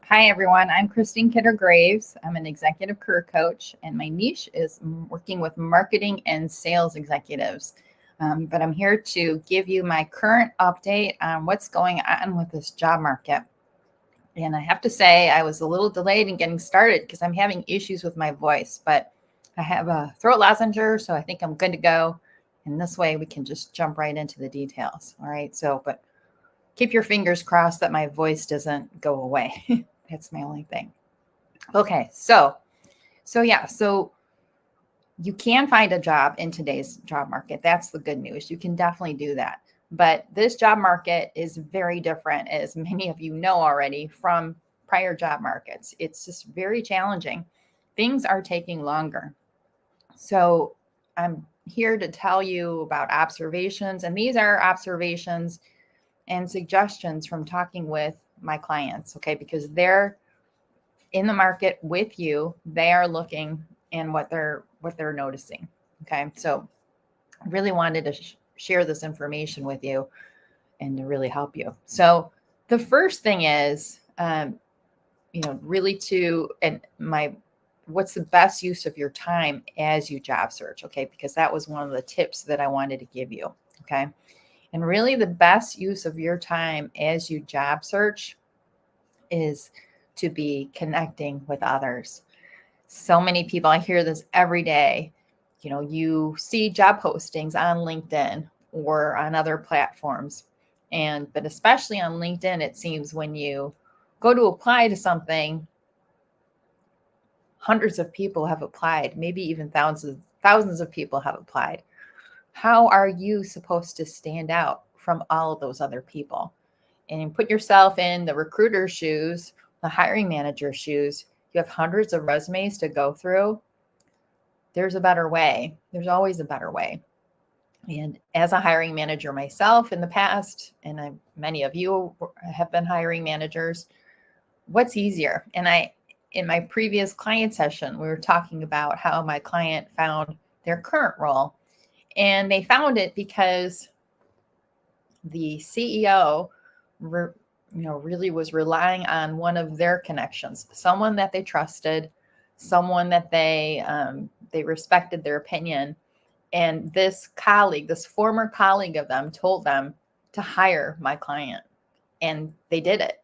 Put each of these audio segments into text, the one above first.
Hi, everyone. I'm Christine Kidder-Graves. I'm an executive career coach, and my niche is working with marketing and sales executives. But I'm here to give you my current update on what's going on with this job market. And I have to say, I was a little delayed in getting started because I'm having issues with my voice, but I have a throat lousenger, so I think I'm good to go. And this way we can just jump right into the details. All right. But keep your fingers crossed that my voice doesn't go away. That's my only thing. Okay, so you can find a job in today's job market. That's the good news. You can definitely do that. But this job market is very different, as many of you know already, from prior job markets. It's just very challenging. Things are taking longer. So I'm here to tell you about observations, and these are observations and suggestions from talking with my clients, okay? Because they're in the market with you. They are looking and what they're noticing, okay? So I really wanted to share this information with you and to really help you. So the first thing is, what's the best use of your time as you job search, okay? Because that was one of the tips that I wanted to give you, okay? And really the best use of your time as you job search is to be connecting with others. So many people, I hear this every day, you see job postings on LinkedIn or on other platforms. But especially on LinkedIn, it seems when you go to apply to something, hundreds of people have applied, maybe even thousands of people have applied. How are you supposed to stand out from all of those other people? And put yourself in the recruiter's shoes, the hiring manager's shoes. You have hundreds of resumes to go through. There's a better way. There's always a better way. And as a hiring manager myself in the past, and many of you have been hiring managers, what's easier? And in my previous client session, we were talking about how my client found their current role. And they found it because the CEO, really was relying on one of their connections, someone that they trusted, someone that they respected their opinion. And this former colleague of them, told them to hire my client, and they did it.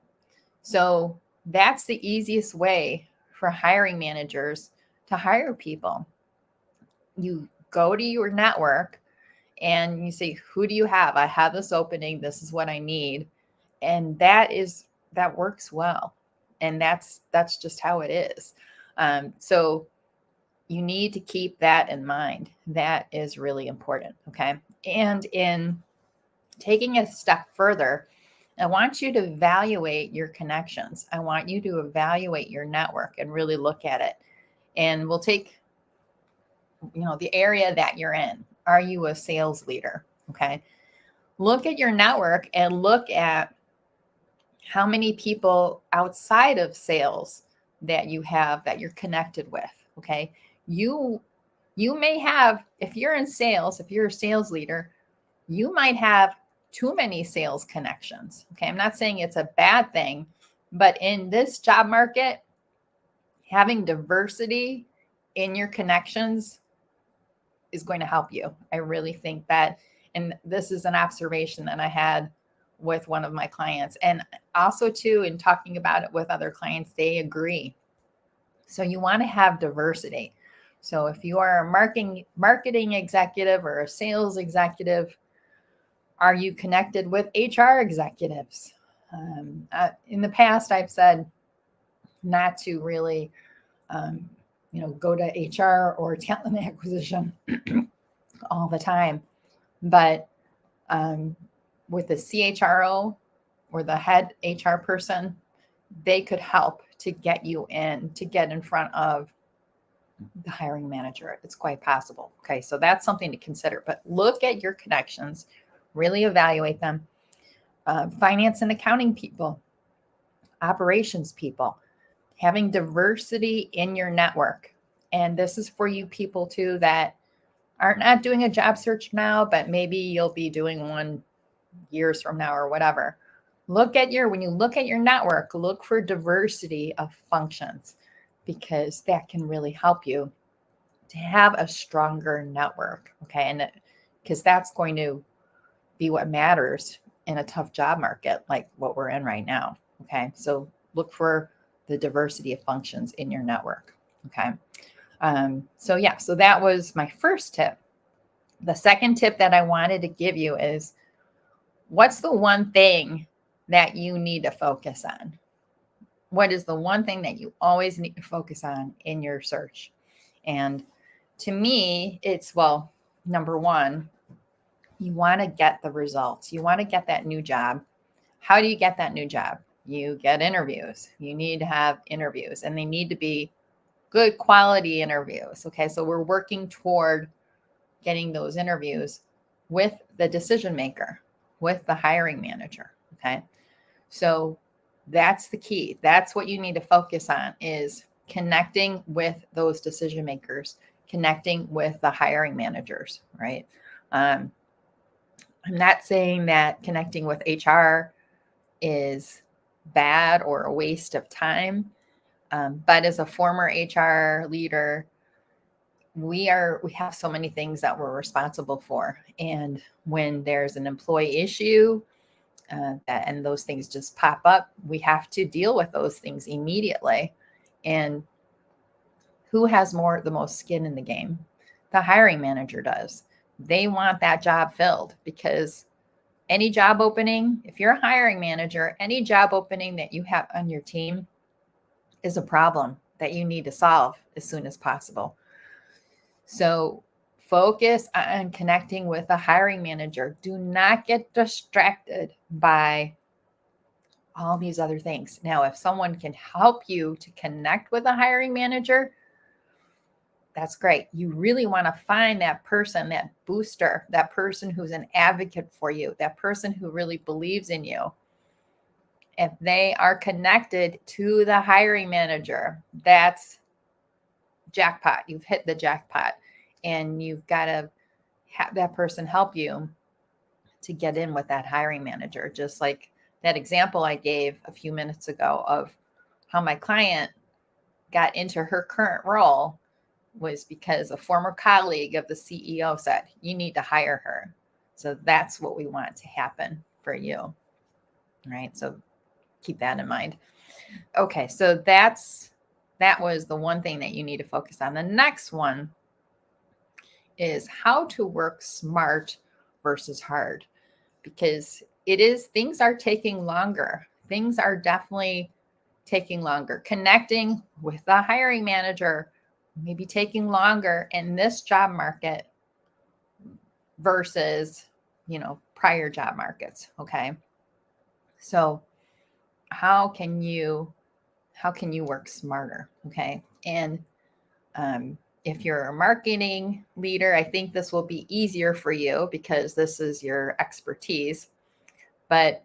So that's the easiest way for hiring managers to hire people. You go to your network and you say, who do you have? I have this opening. This is what I need. And that works well. And that's just how it is. So you need to keep that in mind. That is really important. Okay. And in taking a step further, I want you to evaluate your connections. I want you to evaluate your network and really look at it. And we'll take, the area that you're in. Are you a sales leader? Okay. Look at your network and look at how many people outside of sales that you have that you're connected with. Okay. You may have, if you're in sales, if you're a sales leader, you might have too many sales connections. Okay. I'm not saying it's a bad thing, but in this job market, having diversity in your connections is going to help you. I really think that, and this is an observation that I had with one of my clients, and also too, in talking about it with other clients, they agree. So you want to have diversity. So if you are a marketing executive or a sales executive, are you connected with HR executives? In the past, I've said not to really, go to HR or talent acquisition all the time, but with the CHRO or the head HR person, they could help to get you to get in front of the hiring manager. It's quite possible. Okay, so that's something to consider. But look at your connections, really evaluate them. Finance and accounting people, operations people, having diversity in your network. And this is for you people too that aren't not doing a job search now, but maybe you'll be doing one years from now or whatever. When you look at your network, look for diversity of functions, because that can really help you to have a stronger network. Okay. And because that's going to be what matters in a tough job market like what we're in right now. Okay. So look for the diversity of functions in your network. Okay. So that was my first tip. The second tip that I wanted to give you is, what's the one thing that you need to focus on? What is the one thing that you always need to focus on in your search? And to me, it's, number one, you want to get the results. You want to get that new job. How do you get that new job? You get interviews. You need to have interviews, and they need to be good quality interviews. Okay, so we're working toward getting those interviews with the decision maker, with the hiring manager. Okay, so that's the key. That's what you need to focus on, is connecting with those decision makers, connecting with the hiring managers, right? I'm not saying that connecting with HR is bad or a waste of time, but as a former HR leader, we have so many things that we're responsible for, and when there's an employee issue, and those things just pop up, we have to deal with those things immediately. And who has the most skin in the game? The hiring manager does. They want that job filled, because any job opening, if you're a hiring manager, any job opening that you have on your team is a problem that you need to solve as soon as possible. So focus on connecting with a hiring manager. Do not get distracted by all these other things. Now, if someone can help you to connect with a hiring manager, that's great. You really want to find that person, that booster, that person who's an advocate for you, that person who really believes in you. If they are connected to the hiring manager, that's jackpot. You've hit the jackpot, and you've got to have that person help you to get in with that hiring manager. Just like that example I gave a few minutes ago of how my client got into her current role was because a former colleague of the CEO said, you need to hire her. So that's what we want to happen for you. Right. So keep that in mind. Okay. So that was the one thing that you need to focus on. The next one is how to work smart versus hard, because things are taking longer. Things are definitely taking longer. Connecting with the hiring manager maybe taking longer in this job market versus, prior job markets. Okay. So how can you work smarter? Okay. And if you're a marketing leader, I think this will be easier for you because this is your expertise. But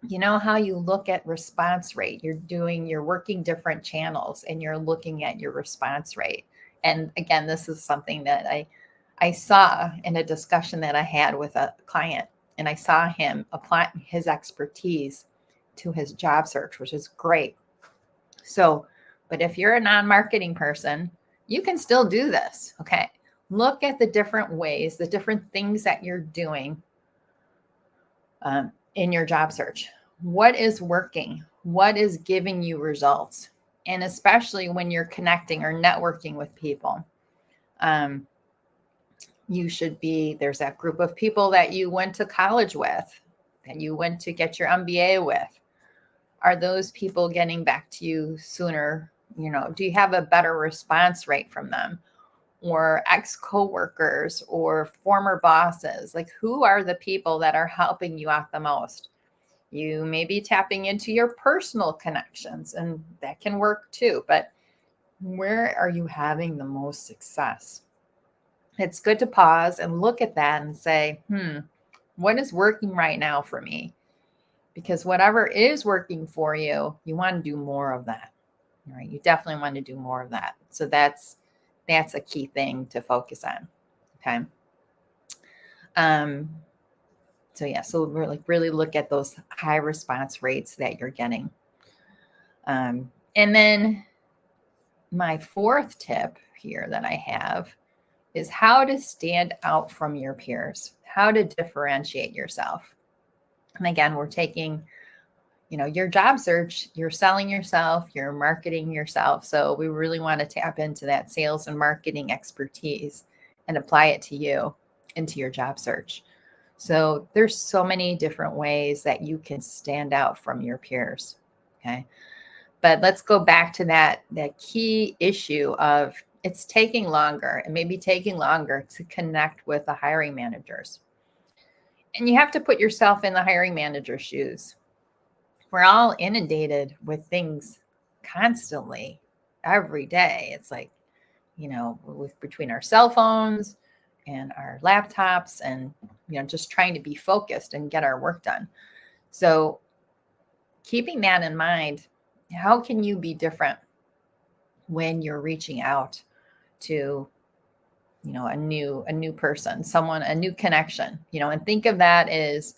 you know how you look at response rate? You're working different channels and you're looking at your response rate. And again, this is something that I saw in a discussion that I had with a client, and I saw him applying his expertise to his job search, which is great. So, but if you're a non-marketing person, you can still do this. Okay. Look at the different ways, the different things that you're doing in your job search. What is working? What is giving you results? And especially when you're connecting or networking with people, Um, there's that group of people that you went to college with, that you went to get your MBA with. Are those people getting back to you sooner? Do you have a better response rate from them? Or ex-coworkers or former bosses? Like, who are the people that are helping you out the most? You may be tapping into your personal connections, and that can work too. But where are you having the most success? It's good to pause and look at that and say, what is working right now for me? Because whatever is working for you, you want to do more of that. Right? You definitely want to do more of that. So that's a key thing to focus on. Okay. So really look at those high response rates that you're getting. And then my fourth tip here that I have is how to stand out from your peers, how to differentiate yourself. And again, we're taking, your job search, you're selling yourself, you're marketing yourself. So we really want to tap into that sales and marketing expertise and apply it to you into your job search. So there's so many different ways that you can stand out from your peers. Okay. But let's go back to that key issue of it's taking longer. It may be taking longer to connect with the hiring managers. And you have to put yourself in the hiring manager's shoes. We're all inundated with things constantly, every day. It's like, between our cell phones and our laptops and, just trying to be focused and get our work done. So keeping that in mind, how can you be different when you're reaching out to, a new person, someone, a new connection, and think of that as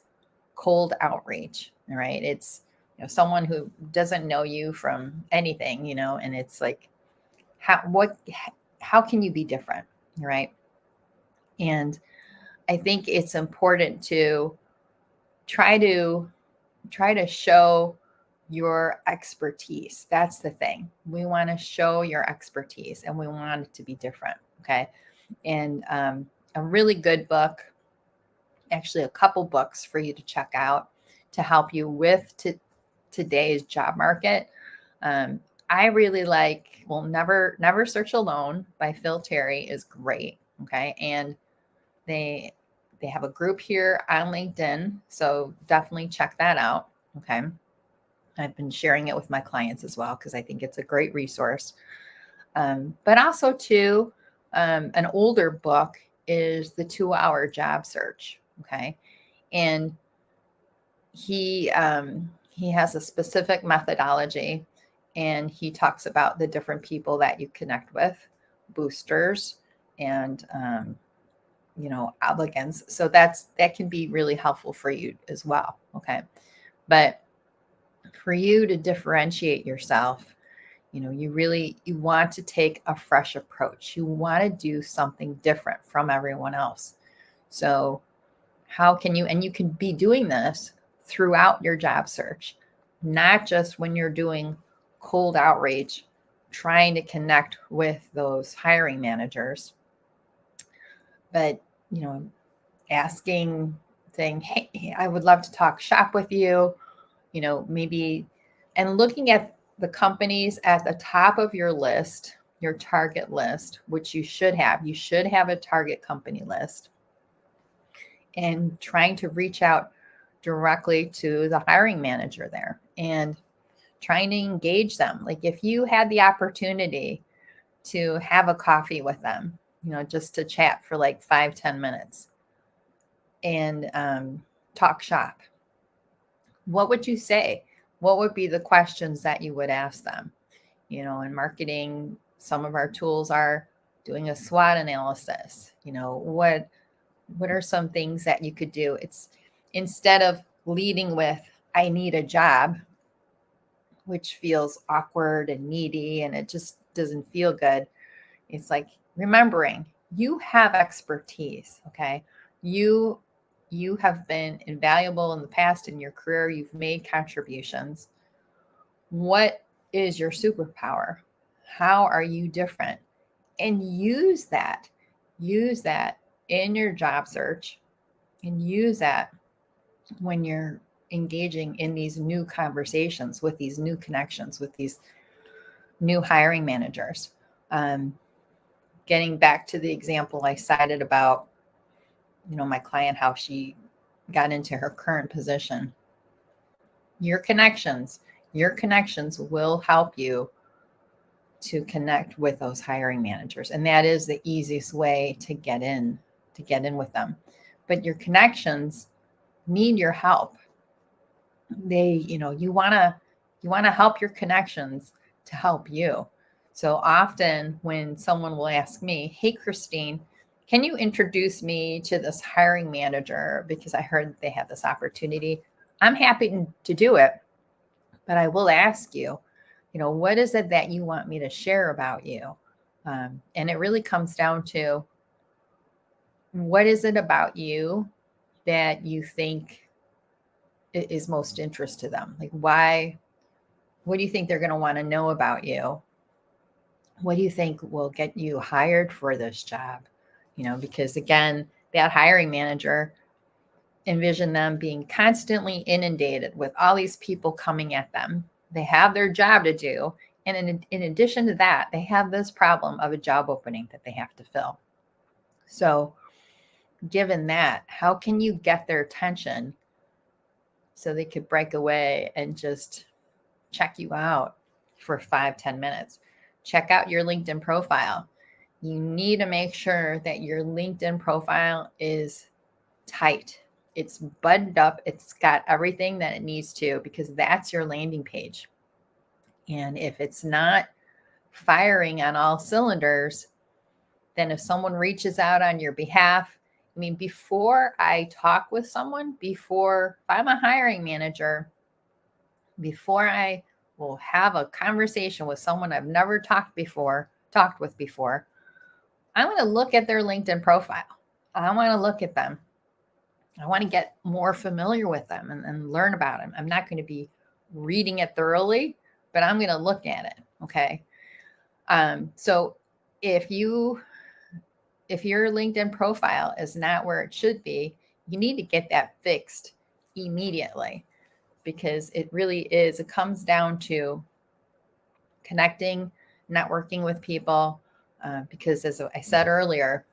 cold outreach, right? It's, someone who doesn't know you from anything, and it's like, how can you be different, right? And I think it's important to try to show your expertise. That's the thing. We want to show your expertise and we want it to be different. Okay. And a really good book, actually a couple books for you to check out to help you with today's job market. I really like, Never Search Alone by Phil Terry is great. Okay. And they have a group here on LinkedIn. So definitely check that out. Okay. I've been sharing it with my clients as well, because I think it's a great resource. But also too, an older book is The 2-Hour Job Search. Okay. And he has a specific methodology, and he talks about the different people that you connect with, boosters and, applicants. So that can be really helpful for you as well. Okay. But for you to differentiate yourself, you want to take a fresh approach. You want to do something different from everyone else. So how can you, and you can be doing this throughout your job search, not just when you're doing cold outreach, trying to connect with those hiring managers, but, asking, saying, hey, I would love to talk shop with you, maybe, and looking at the companies at the top of your list, your target list, which you should have. You should have a target company list, and trying to reach out directly to the hiring manager there and trying to engage them. Like if you had the opportunity to have a coffee with them, just to chat for like 5-10 minutes and talk shop, what would you say? What would be the questions that you would ask them? In marketing, some of our tools are doing a SWOT analysis. What are some things that you could do? It's instead of leading with, I need a job, which feels awkward and needy and it just doesn't feel good. It's like remembering you have expertise. Okay. You have been invaluable in the past in your career. You've made contributions. What is your superpower? How are you different? And use that. use that in your job search and use that when you're engaging in these new conversations with these new connections, with these new hiring managers. Getting back to the example I cited about, my client, how she got into her current position. Your connections will help you to connect with those hiring managers. And that is the easiest way to get in with them. But your connections need your help. You want to help your connections to help you. So often when someone will ask me, "Hey, Christine, can you introduce me to this hiring manager because I heard they have this opportunity?" I'm happy to do it, but I will ask you, what is it that you want me to share about you? And it really comes down to, what is it about you that you think is most interest to them? Like, why? What do you think they're going to want to know about you? What do you think will get you hired for this job? Because again, that hiring manager, envision them being constantly inundated with all these people coming at them. They have their job to do. And in addition to that, they have this problem of a job opening that they have to fill. So given that, how can you get their attention so they could break away and just check you out for 5-10 minutes? Check out your LinkedIn profile. You need to make sure that your LinkedIn profile is tight. It's buttoned up. It's got everything that it needs to, because that's your landing page. And if it's not firing on all cylinders, then if someone reaches out on your behalf, before I talk with someone, if I'm a hiring manager, before I will have a conversation with someone I've never talked with before, I'm going to look at their LinkedIn profile. I want to look at them. I want to get more familiar with them and learn about them. I'm not going to be reading it thoroughly, but I'm going to look at it. Okay. So if your LinkedIn profile is not where it should be, you need to get that fixed immediately, because it comes down to connecting, networking with people, because as I said earlier,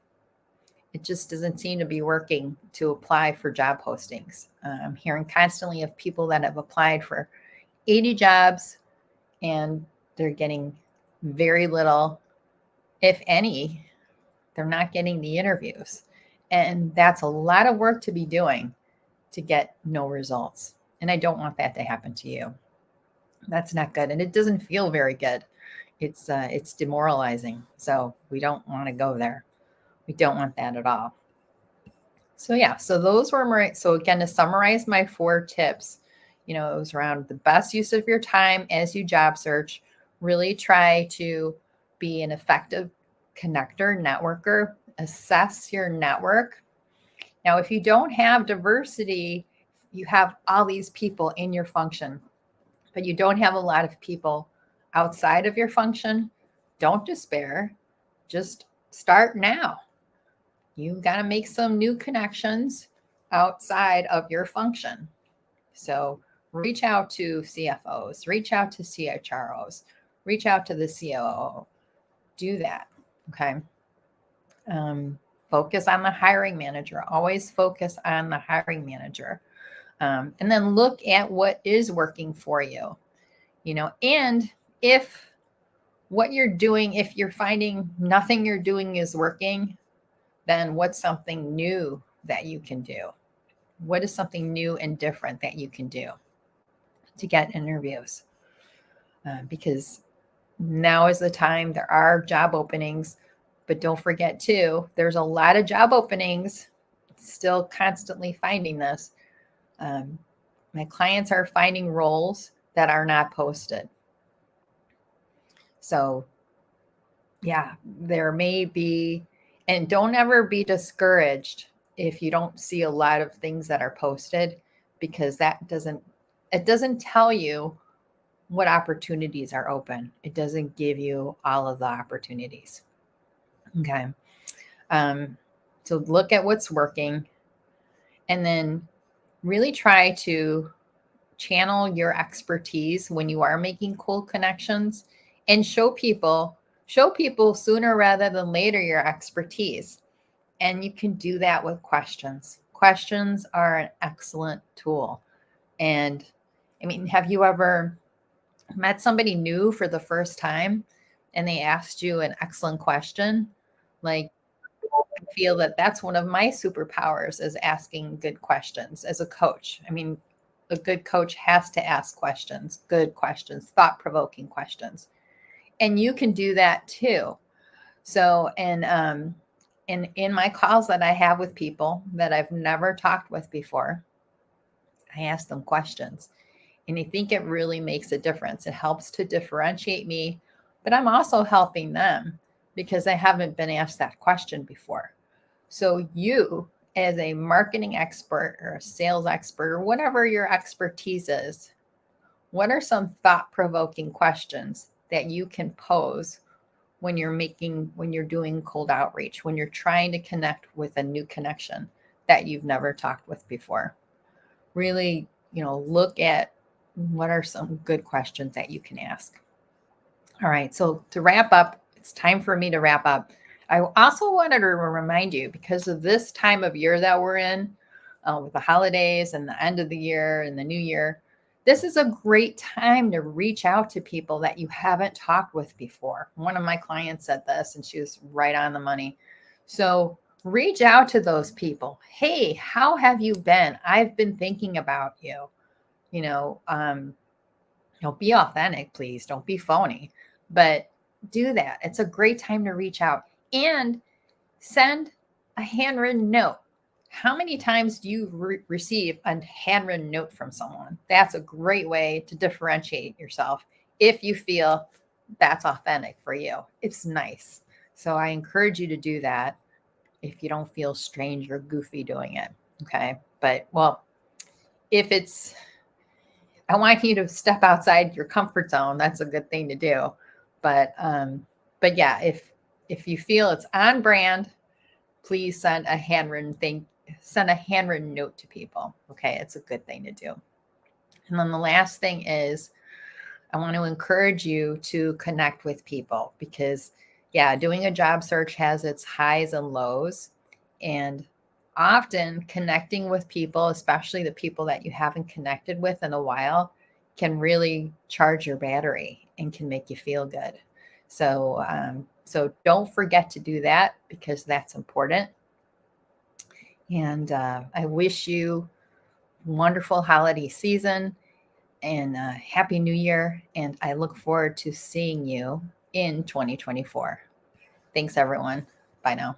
it just doesn't seem to be working to apply for job postings. I'm hearing constantly of people that have applied for 80 jobs and they're getting very little, if any. They're not getting the interviews. And that's a lot of work to be doing to get no results. And I don't want that to happen to you. That's not good. And it doesn't feel very good. It's demoralizing. So we don't want to go there. We don't want that at all. So those were so again, to summarize my 4 tips, it was around the best use of your time as you job search. Really try to be an effective connector, networker, assess your network. Now, if you don't have diversity, you have all these people in your function, but you don't have a lot of people outside of your function, don't despair. Just start now. You got to make some new connections outside of your function. So reach out to CFOs, reach out to CHROs, reach out to the COO. Do that. Okay. Focus on the hiring manager. Always focus on the hiring manager. And then look at what is working for you. And if what you're doing, if you're finding nothing you're doing is working, then what's something new that you can do? What is something new and different that you can do to get interviews? Because now is the time. There are job openings, but don't forget too, there's a lot of job openings. Still constantly finding this. My clients are finding roles that are not posted. So there may be, and don't ever be discouraged if you don't see a lot of things that are posted, because it doesn't tell you what opportunities are open. It doesn't give you all of the opportunities. Okay. So look at what's working and then really try to channel your expertise when you are making cool connections and show people sooner rather than later your expertise. And you can do that with questions. Questions are an excellent tool. And I mean, have you ever met somebody new for the first time and they asked you an excellent question? Like, I feel that that's one of my superpowers is asking good questions as a coach. I mean, a good coach has to ask questions, good questions, thought-provoking questions. And you can do that too. So, in my calls that I have with people that I've never talked with before, I ask them questions. And I think it really makes a difference. It helps to differentiate me, but I'm also helping them because I haven't been asked that question before. So, you, as a marketing expert or a sales expert or whatever your expertise is, what are some thought provoking questions that you can pose when you're doing cold outreach, when you're trying to connect with a new connection that you've never talked with before? Really, look at what are some good questions that you can ask. All right. So to wrap up, it's time for me to wrap up. I also wanted to remind you because of this time of year that we're in with the holidays and the end of the year and the new year, this is a great time to reach out to people that you haven't talked with before. One of my clients said this and she was right on the money. So reach out to those people. Hey, how have you been? I've been thinking about you. You know, um, be authentic, please. Don't be phony, but do that. It's a great time to reach out and send a handwritten note. How many times do you receive a handwritten note from someone? That's a great way to differentiate yourself if you feel that's authentic for you. It's nice. So I encourage you to do that if you don't feel strange or goofy doing it. Okay. But well, if it's I want you to step outside your comfort zone. That's a good thing to do. But yeah, if you feel it's on brand, please send a handwritten note to people. Okay, it's a good thing to do. And then the last thing is I want to encourage you to connect with people because yeah, doing a job search has its highs and lows. And often connecting with people, especially the people that you haven't connected with in a while, can really charge your battery and can make you feel good. So don't forget to do that because that's important. And I wish you wonderful holiday season and happy new year. And I look forward to seeing you in 2024. Thanks, everyone. Bye now.